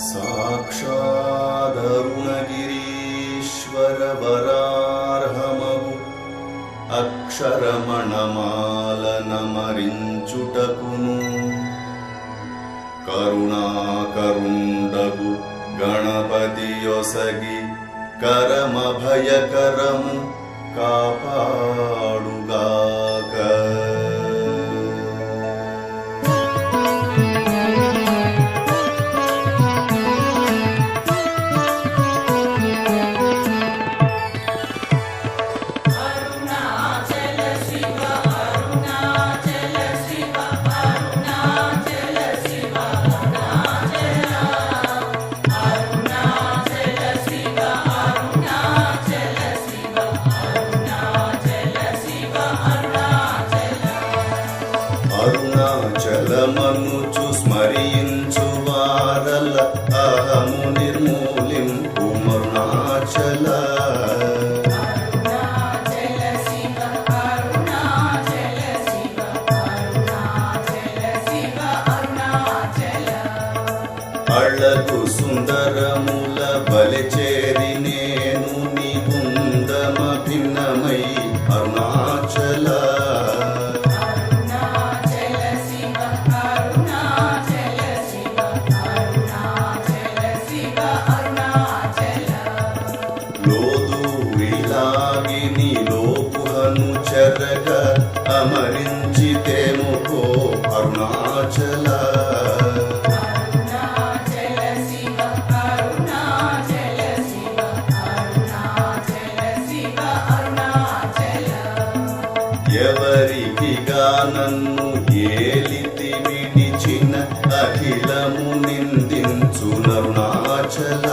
సాక్షాదరుణగిరీశ్వరవరార్హమగు అక్షరమణమాలనమరించుటకును కరుణాకరుండగు గణపతియొసగి కరమభయకరము కాపాడుగాక. అరుణాచలమనుచు స్మరించు వారల అహము నిర్మూలింపు అరుణాచల. అళగు సుందరముల బలిచేరి నేను నీ కుందమ భిన్నమై అరుణాచల. లోదూరిలాగి లోపుహను చెరగ అమరించితేము కో అరుణాచల. ఎవరికిగా నన్ను ఏలితి విడిచిన అఖిలము నిందించు అరుణాచల.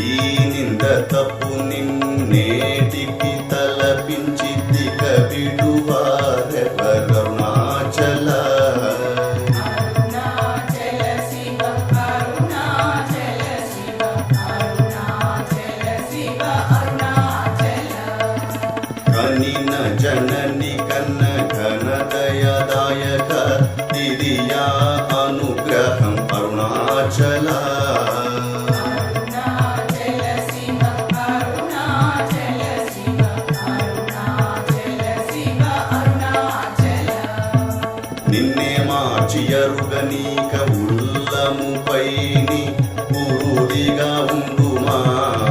ఈ నింద తప్పు నిన్నేటికి తలపించి దిగ విడువారెవరు అరుణాచల. కనిన జనని కన్న ఘనదయదాయక దిదియా అనుగ్రహం అరుణాచల. నిన్నే మార్చి ఎరుగనీక ఉల్లముపైని పూరిగా ఉండుమా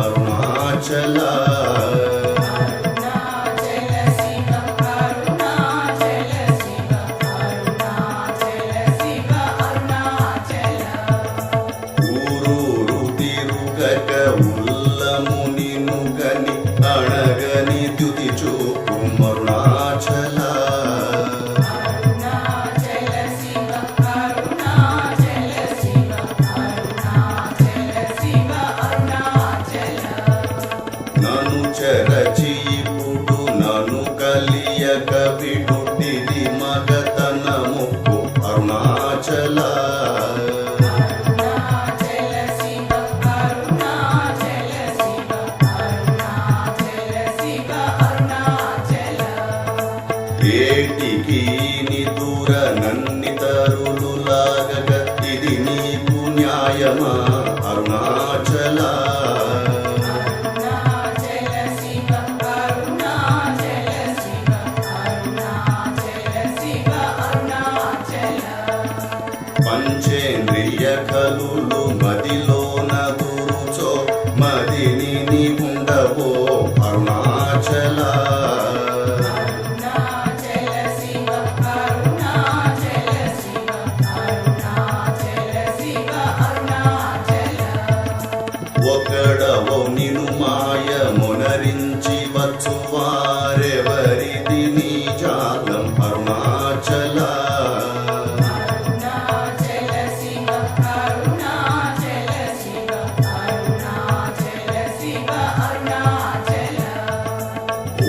అరుణాచల. ఊరూరు తిరుగక ఉల్లము నినుగని అణగని తుది చూపు అరుణాచల. నను చెరచి ఇప్పుడు నను కలియక విడుటిది మగతనము అరుణాచల. ఏటికి నిదుర నన్ని తరులు లాగక ఇది నీకు న్యాయమా అరుణాచల. పంచేంద్రియ కలులు మదిలోన దూరుచో మదిని నీ ఉండవో అరుణాచల. ఒకడవో నిను మాయ మునరించి వచ్చు వారెవరిది నీ జాలం అరుణాచల.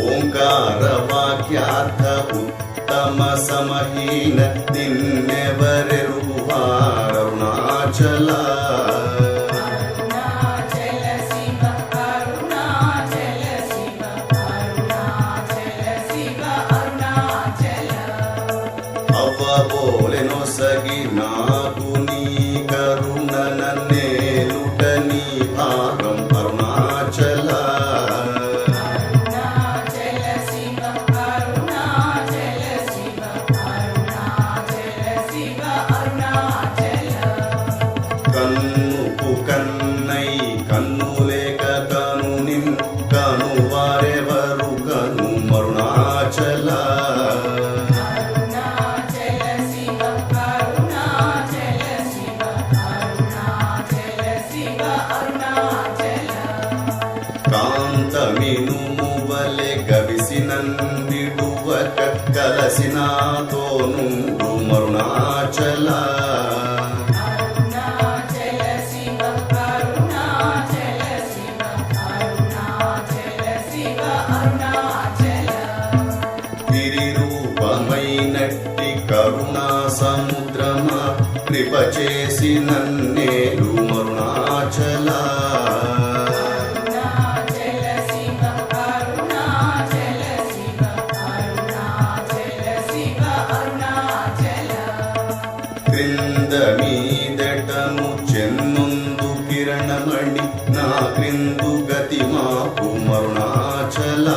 ఓంకార వాక్యార్థ ఉత్తమ సమహీన నిన్నెవరెరువారు అరుణాచల. కలగి నాకు నీ కరుణ నన్నేలుట నీ భాగం అరుణాచల కన్నుకు కన్నై కన్ను లేక కను నిన్ కను వారెవరు కను మరుణాచల కాంతమినుము వలె గవిసినందిడువక కలసినాతో నుండు మరుణాచల గిరిరూపమైనట్టి కరుణా సముద్రమా కృప చేసి నన్నేలు మరుణాచల క్రింద మీదటము చెన్నుందు కిరణమణి నా క్రిందు గతి మాపు మరుణాచల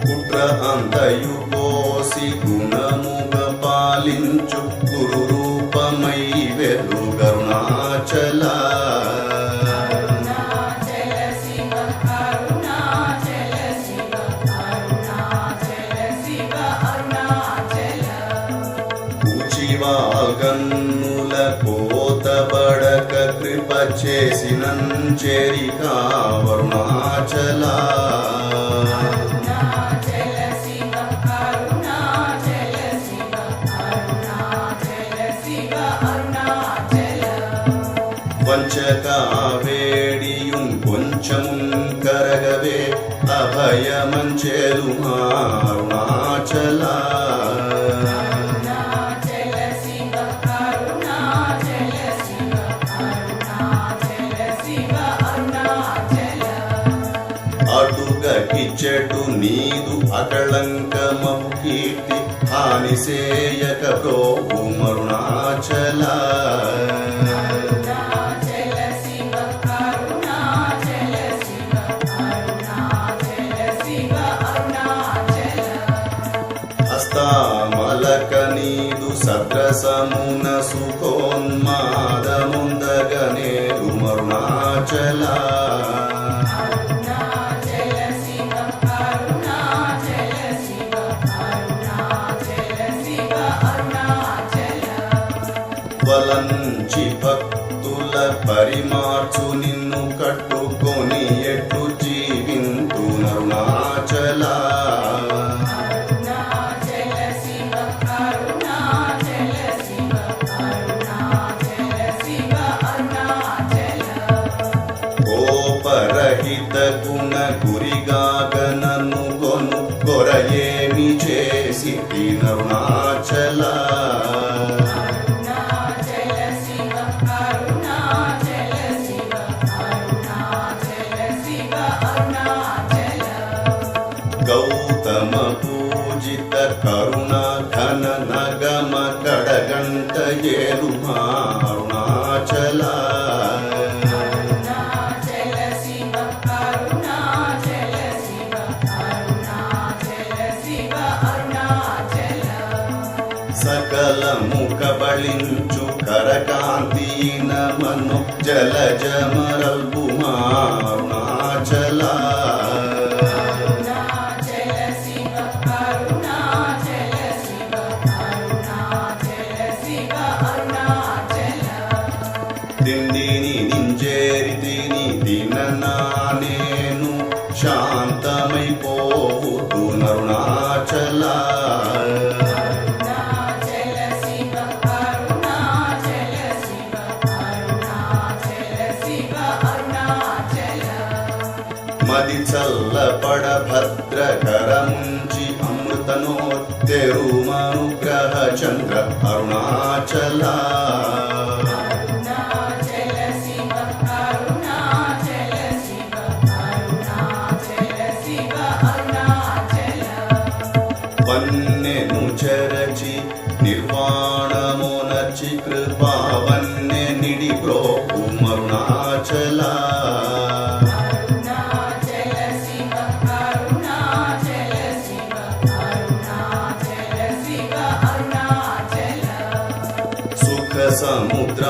కుట్ర అంతయు పోసి గుణముగ పాలించు గురు రూపమై వెలుగరుణాచల గన్నుల కోత బడక కృప చేసినంచెరికా వరుణాచల వంచక వేడియున్ కొంచెమున్ కరగవే అభయమంచెలు అరుణాచల అటుగకిచెడు నీదు అకళంకమము కీర్తి హానిసేయక ప్రోభు మరుణాచల హస్తామలక నీదు సద్రసమున సుఖోన్మాదముందగనేరు మరుణాచల వలంచి భక్తుల పరిమార్చు నిన్ను కట్టుకొని ఎట్టు జీవింతు అరుణాచల కోపరహిత గుణ గురిగాక నన్ను కొను కొరయేమి చేసి అరుణాచల గౌతమ పూజిత కరుణ ఘన నగమ కడగంట ఏలు అరుణాచల సకల ముఖ బళించు కరకాంతి నమను జలజమరల్పు అరుణాచల దిండిని నింజేరితిని దిననా నేను శాంతమైపోవుతు అరుణాచల మది చల్లపడ భద్రకరముంచి అమృతనోత్తెరుమనుగ్రహ చంద్ర అరుణాచల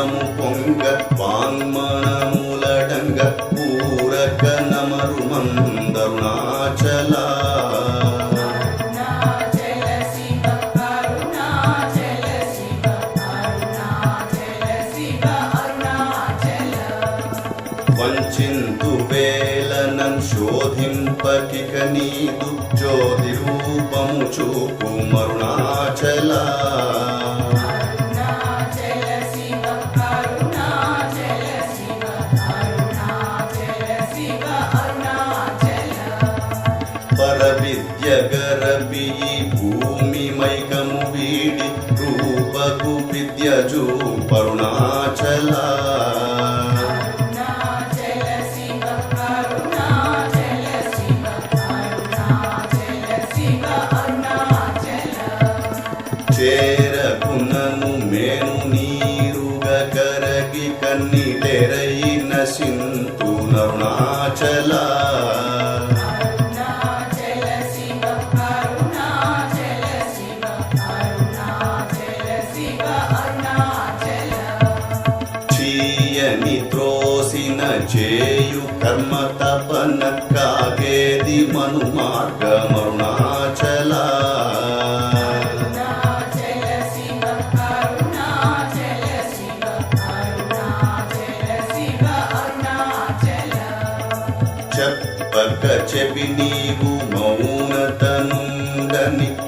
మౌనము పొంగ వాంగ్మనములడంగ పూరక నమరు మందరుణాచల వంచింతు వేలనం శోధింపకిక నీదు జ్యోతి రూపము చూపు మరుణాచల పరవిద్య గరబి భూమి మైకము వీడి రూపకు విద్యజు పరుణాచల చేరకునను మేను నీరుగ కరగి కన్నిటెరయిన సింతు నరుణాచల చీయని త్రోసిన చేయు కర్మ తపన కాగేది మను మార్గ మరుణాచల చెప్పక చెవి నీవు మౌనతనుండని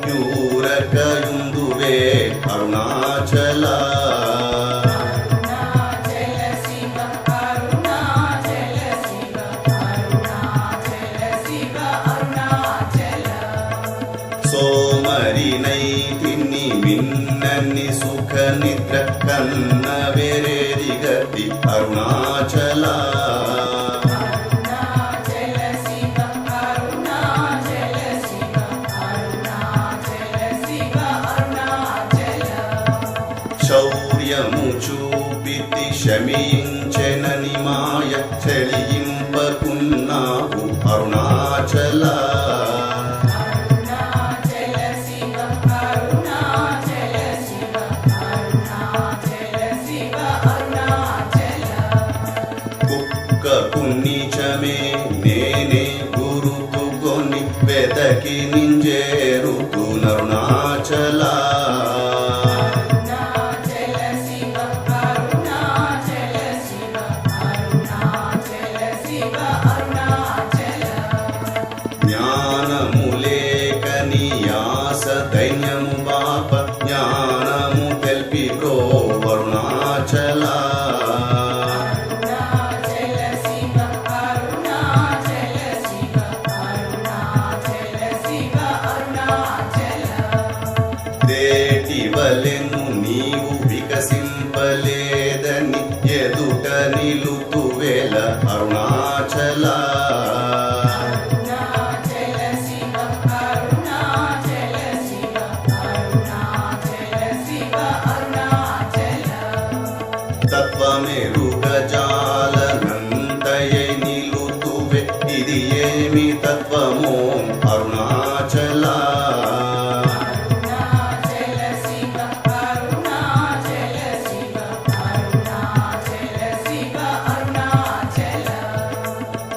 యూరకయుందువే అరుణాచల సోమరినైతిని మిన్నని సుఖ నిద్ర కన్న వేరేది గతి అరుణాచల శౌర్యము చూపితి శమించెనని మాయ చెలియింపకున్నావు అరుణాచల కుక్కకు నీచమే నేనే గురుతుకొని వెదకి నింజేరుతు నరుణాచల జ్ఞానములేకని యాస దైన్యము బాప జ్ఞానము తెల్పి బ్రో వరుణాచల దేటివలెను నీవు వికసింపలేదని ఎదుట నిలుతువేల అరుణాచల తత్వమెరుగ జాలనంతయై నిలుతువే ఇది ఏమి తత్వమో అరుణాచల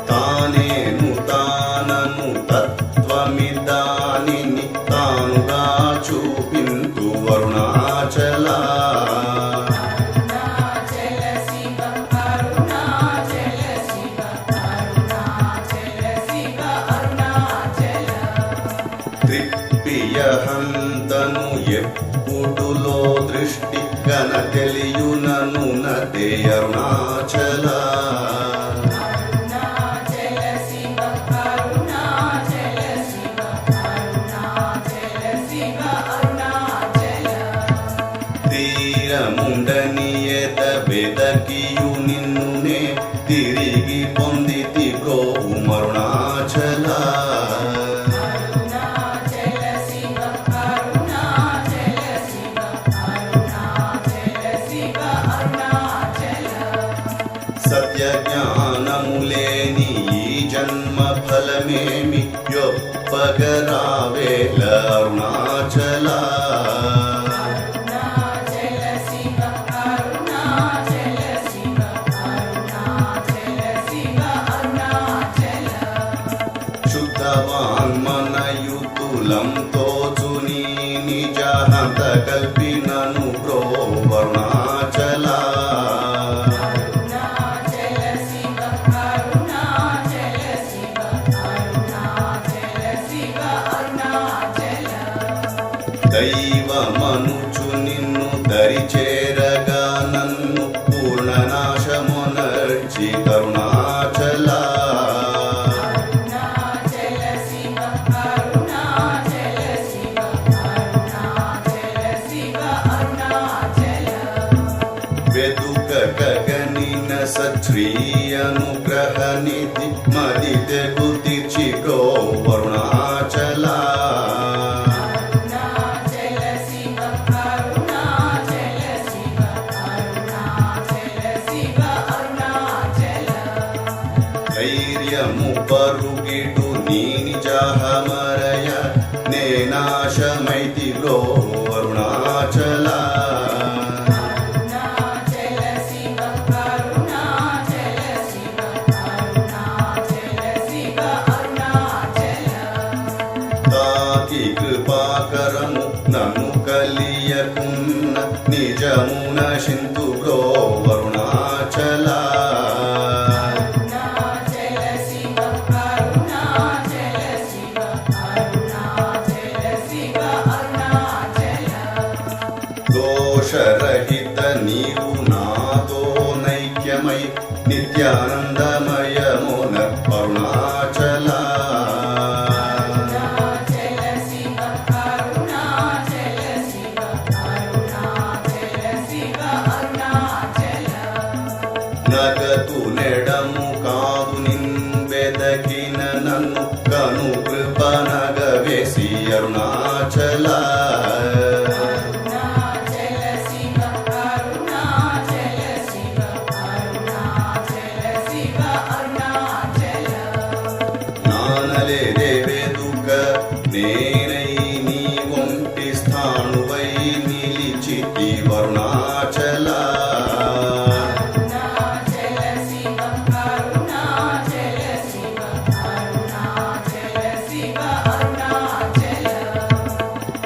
తానేను తానను తత్వమిదానిని తానుగా చూపింతు అరుణాచల త్రిప్పియహంతను ఎప్పుడులో దృష్టి గన తెలియునను నదే అరుణాచల తీరముండని ఎద వెదకియు నిన్నునే తిరిగి పొందితి బ్రోవు మరుణాచల సత్య జ్ఞానములేని ఈ జన్మ ఫలమేమి యొప్పగరావేల అరుణాచల కులం తోచుని నిజ హంత కల్పినను బ్రో అరుణాచల దైవమనుచు నిన్ను దరిచేరగా నన్ను పూర్ణనాశమునర్చి కరుణాచల వెదుకగనిన సత్రీ అనుగ్రహ నిధి మదితే గుర్తిచి బ్రో అరుణాచల ధైర్యము పరుగిడు నీ నిజాహమరయ నేనాశమైతి బ్రో అరుణాచల తాకి కృపాకరము నన్ను కలియకున్న నిజమున సింధు బ్రో అరుణాచల దోషరహిత నీవు నాతో నైక్యమై నిత్యానందమయమున అరుణాచల నగతు నెడము కాదు నింబెదకిన నన్ను కను కృప నగవేసి అరుణాచల నానలే దేవేదుక నేనై నీ ఒంటి స్థానువై నిలిచితి అరుణాచల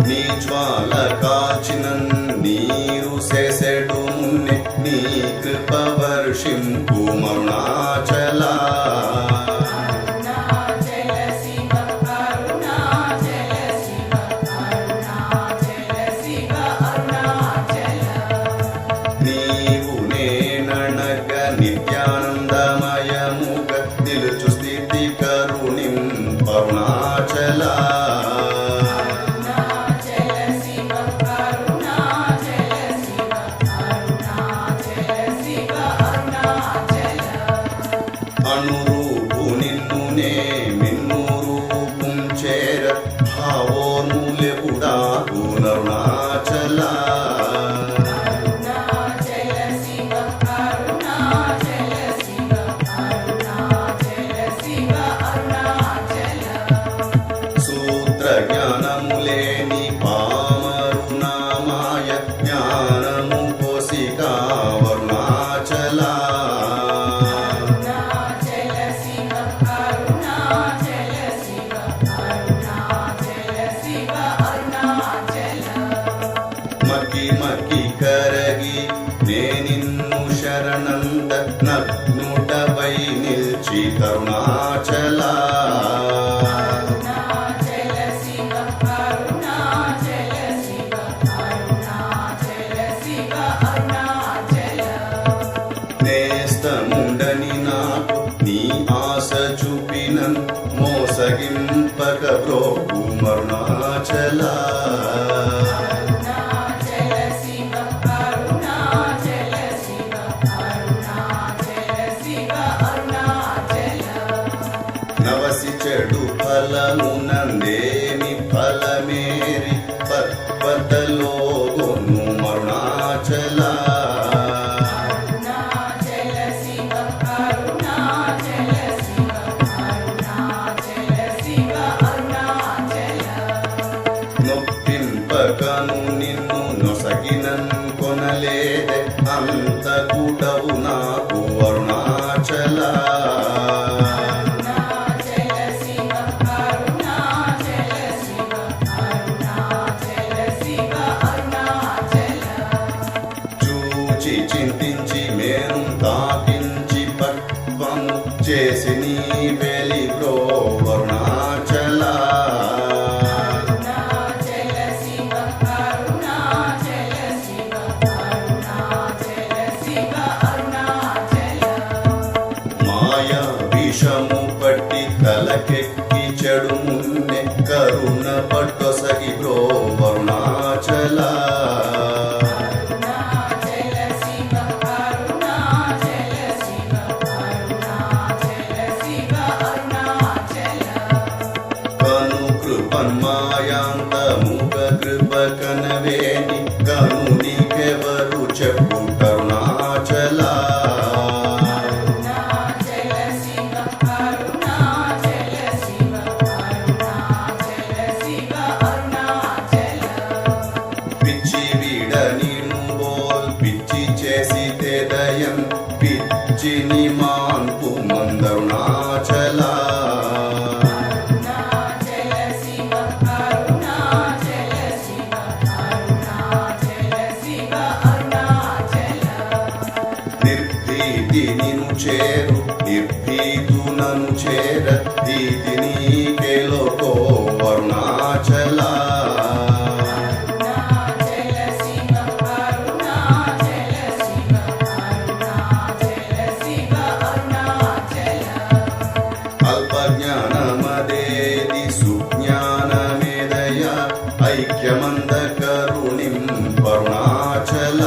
నీ జ్వాల కాచిన నీరు సెసెడు మున్నె నీ కృప వర్షింపు అరుణాచల నీవు నేననగ నిత్యానందమయముగ నిలుచు స్థితి కరుణిం అరుణాచల అనురూపు నిన్ను నే మిన్ను రూపుం చేర భావోన్ములెపుడాకు అరుణాచల సూత్ర జ్ఞానములేని పామరునామాయ జ్ఞానము కోసికా అరుణాచల మగ్గి మగ్గి కరగి నే నిన్ను శరణంద నగ్నుడవై నిల్చి కరుణాచల నేస్తముండని నాకు నీ ఆశ చూపినన్ మోసగింపక బ్రోకు అరుణాచల నవసి చెడు ఫలమునందేమి ఫలమేరి పర్వతలో గొను అరుణాచల నొప్పింపకను నిన్ను నొసగినన్ కొనలేదే అంత కూడవు నాకు అరుణాచల కర్మాయాంతముగ కృప కనవేని కనునికెవరు చెప్పు కరుణాచల పిచ్చి వీడని బోల్ పిచ్చి చేసి తెదయం పిచ్చిని మాన్పు మందరుణాచల నిర్భీతి నిను చేరు నిర్భీతు నను చేర భీతి నీకెలోకో అరుణాచల అల్పజ్ఞానమదేది సుజ్ఞానమేదయ ఐక్యమంద కరుణిం అరుణాచల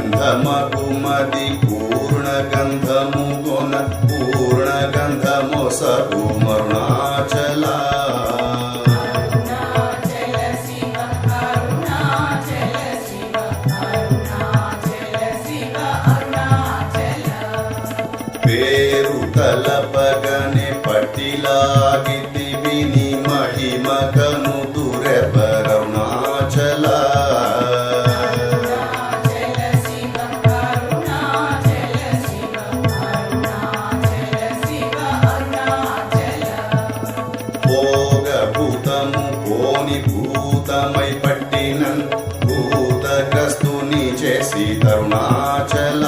భూగంధమగుమది పూర్ణగంధము గొన పూర్ణగంధమొసగు అరుణాచల పేరు తలపగనే పట్టిలాగితి విని మహిమకను దురెవరరుణాచల భోగభూతము కోని భూతమై పట్టినన్ భూతగ్రస్తుని చేసి తరుణాచల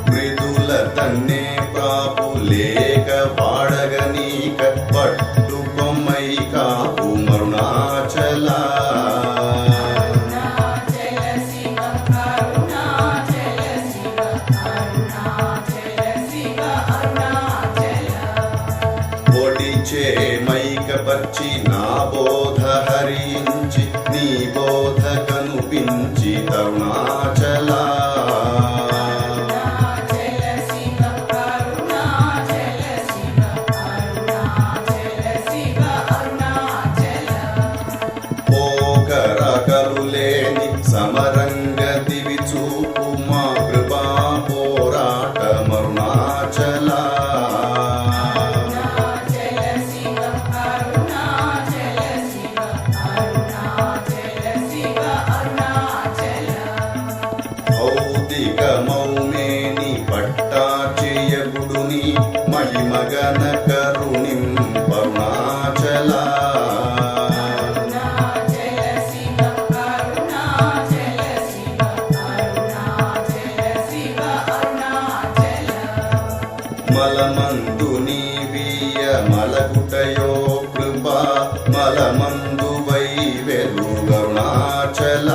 మృదుల తన్నే ప్రాపులేక వాడగనీక పట్టు బొమ్మై కాపు అరుణాచల ఒడిచే మైకపర్చి నా బోధ హరించి నీ బోధ కనుపించి తరుణాచల పోకరకలులేని సమరంగ దివి చూపు మా కృపా పోరాట అరుణాచల భౌతికమౌమేని పట్టాచేయగుడుని మహిమగన కరుణిం అరుణాచల మలమందు నీవీయ మలగుటయో కృపా మలమందు వై వెలుగరుణాచల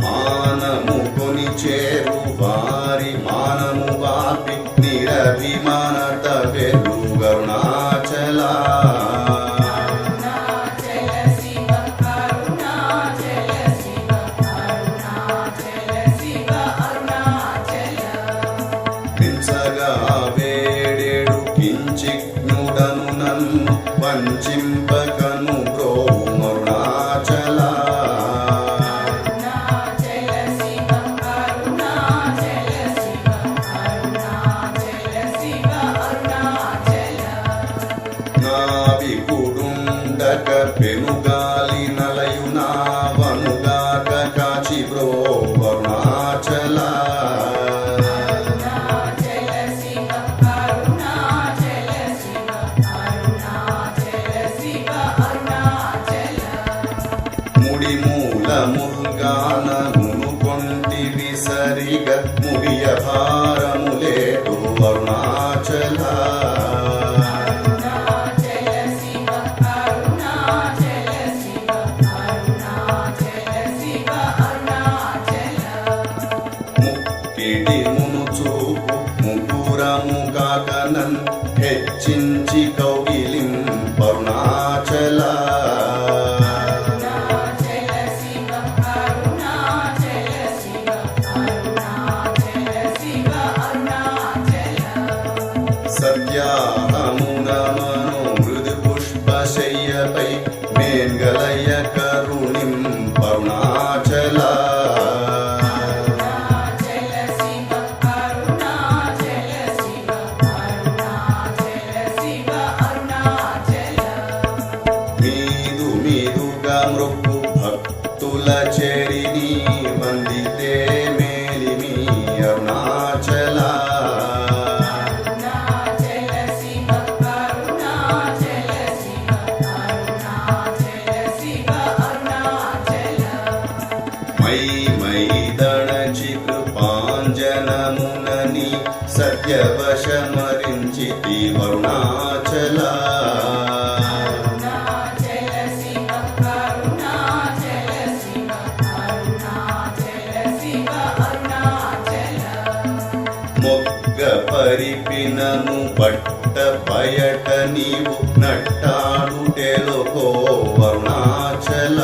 మానము కొని చేరు వారి మానము వాపి నిరభిమానత వెలుగరుణాచల హింసగా వేడేడు కించిజ్ఞుడను నన్ను వంచింపకను బ్రోవు అరుణాచల నావికుడుండక పెనుగాలి నలయునా వనుగాక కాచి బ్రోవు అరుణాచల ముడి మూల ముల్గాన మును కొంటివి సరిగ ముడియ భారములేటు అరుణాచల ಎಂಗಲಯ್ಯ ಕರುಣಿಂ ಅರುಣಾಚಲ మీదు మీదుగా మృక్కు భక్తుల చెరిని వందితే మేలిమి అరుణాచల మై కృపాంజనమునని సత్యవశమరించి అరుణాచల మొగ్గ పరిపినను పట్ట బయట నీవు నట్టాడుటెలకో అరుణాచల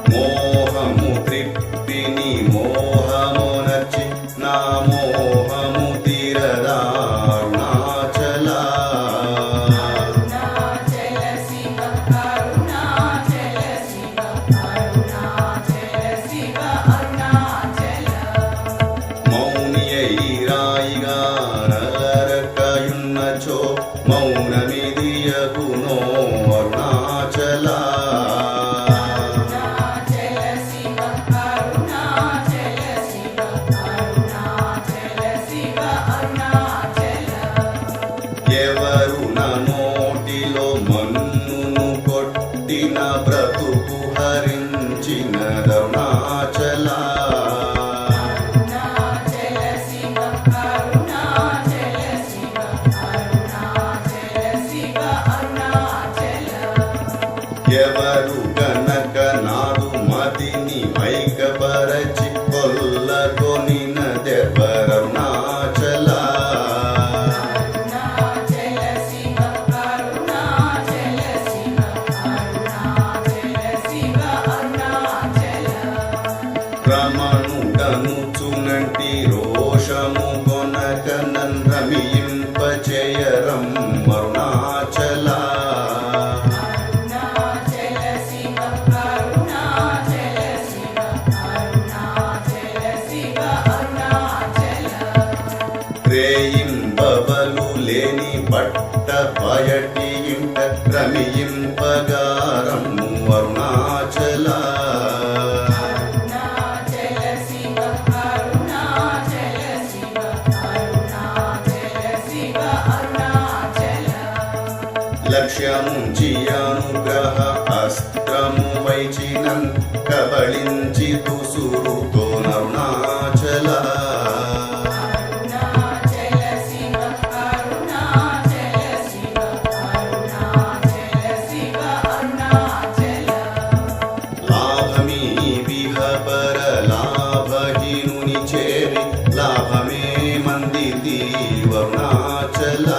మోహము త్రిప్పిని మోహమునచి నా మోహము తీరదా అరుణాచల మౌనియై రాయిగా నలరకయున్నచో మౌనమిదియగునో అరుణాచల ఎవరు నా నోటిలో మన్నును కొట్టిన బ్రతుకు హరించిన అరుణాచల ఎవరు గనక నాదు మదిని మైకపరచి కొల్లకొనిన దెబ్బరరుణాచల రమణుడనుచునంటి రోషము కొనక నన్రమింపచేయరం అరుణాచల రేయింబవలు లేని పట్ట బయటి ఇంట రమియింపగారము అరుణాచల లక్ష్యముంచి అనుగ్రహ అస్త్రము వైచినం కబళించి తుసురుతో అరుణాచల లాభమీ విహపర లాభహీనుని చేరి లాభమే మందిది అరుణాచల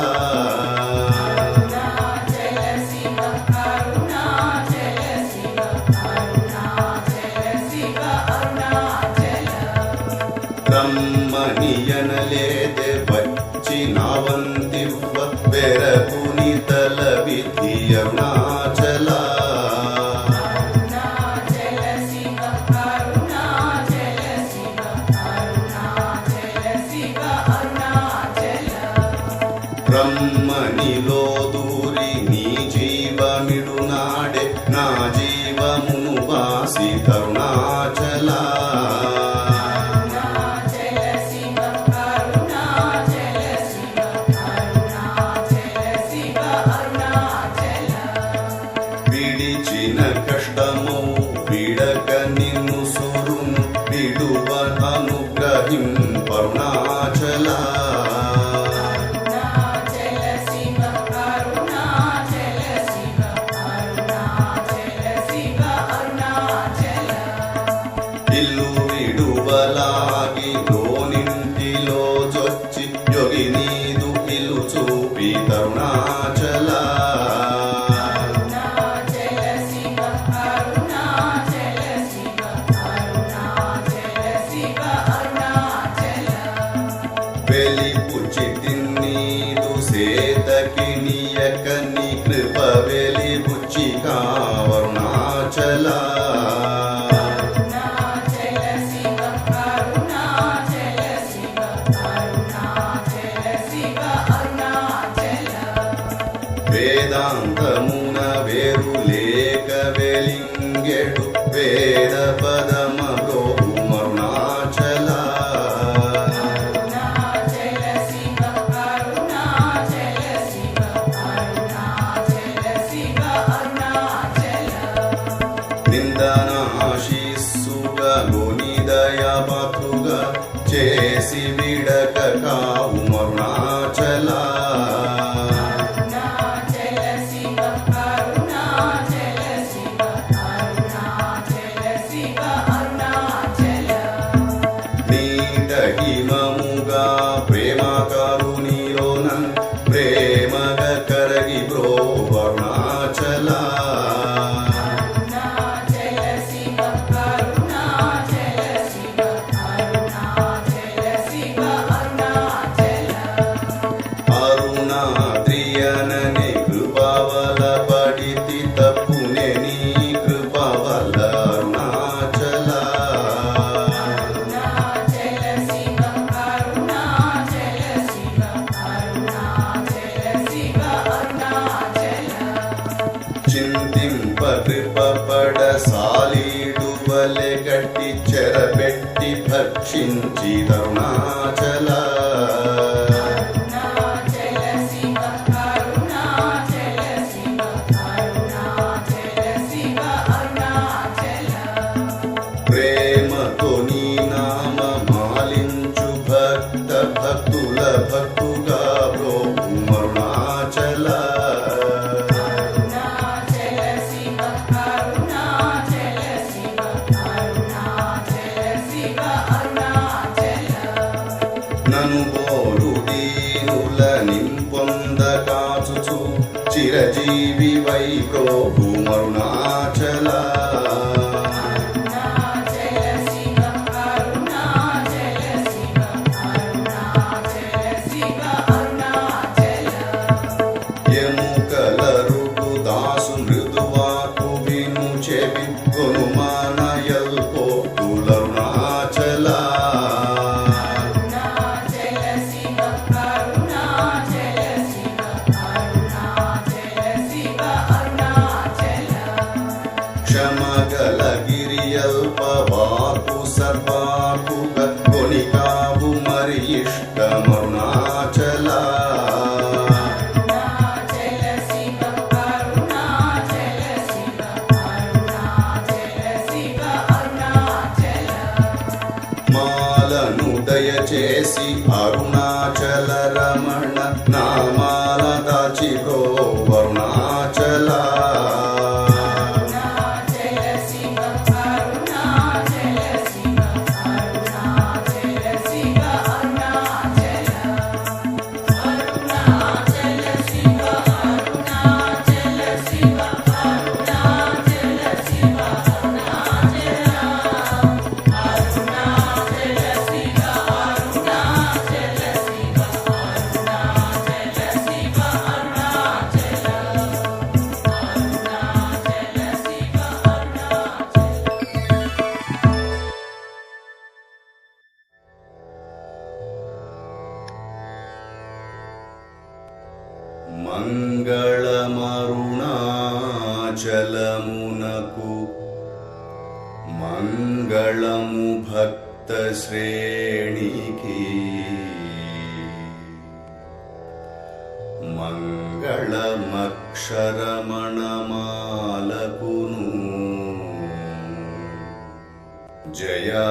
బ్రహ్మనియనలేదే వచ్చి నావంతివ్వ వెరకుని తల విధి అరుణాచల బ్రహ్మనిలో దూరి నీ జీవమిడు నాడే నా జీవమును వాసి అరుణాచల విడిచిన కష్టము విడక నిన్ను సురును విడువ అనుగ్రహిం అరుణాచల ఇల్లు విడువలాగి లోనింటిలో జొచ్చి యోగి నీదు ఇల్లు చూపి అరుణాచల అరుణాచల వేద పదమ బ్రోహుమరుణాచల నిందనాశిస్సుగా లోనిదయపాత్రుగా చేసి విడక కావు మరుణాచల నీటహిమముగా ప్రేమ కరుణిలోన ప్రేమగ కరగి బ్రో వరుణాచల అరుణాద్రియనని కృపవల పడితి తప్పునే నీ కృపవల అరుణాచల చింతింప కృపపడ సాలీడు వలె గట్టి చెరబెట్టి భక్షించి తరుణాచల ప్రేమతో నీ నామ మాలించు భక్త భక్తుల భక్తుగా బ్రోహు మరుణాచల నను బోలు దీనుల నింపొంద కాచుచు చిరజీవి వై బ్రోహు మరుణాచల ఎముకలరుడు దాసు మృదువాకు విను చెవి కొనుమానయల్ పోతులరుణాచల క్షమగల గిరియల్ప వాకు సర్వాకుగ కొనికావు మరి ఇష్టమరుణాచల మాలను దయచేసి అరుణాచల రమణ నామాల దాచి బ్రో వరుణాచల మంగళమరుణాచలమునకు మంగళము భక్త శ్రేణికి మంగళమక్షరమణమాలకును జయా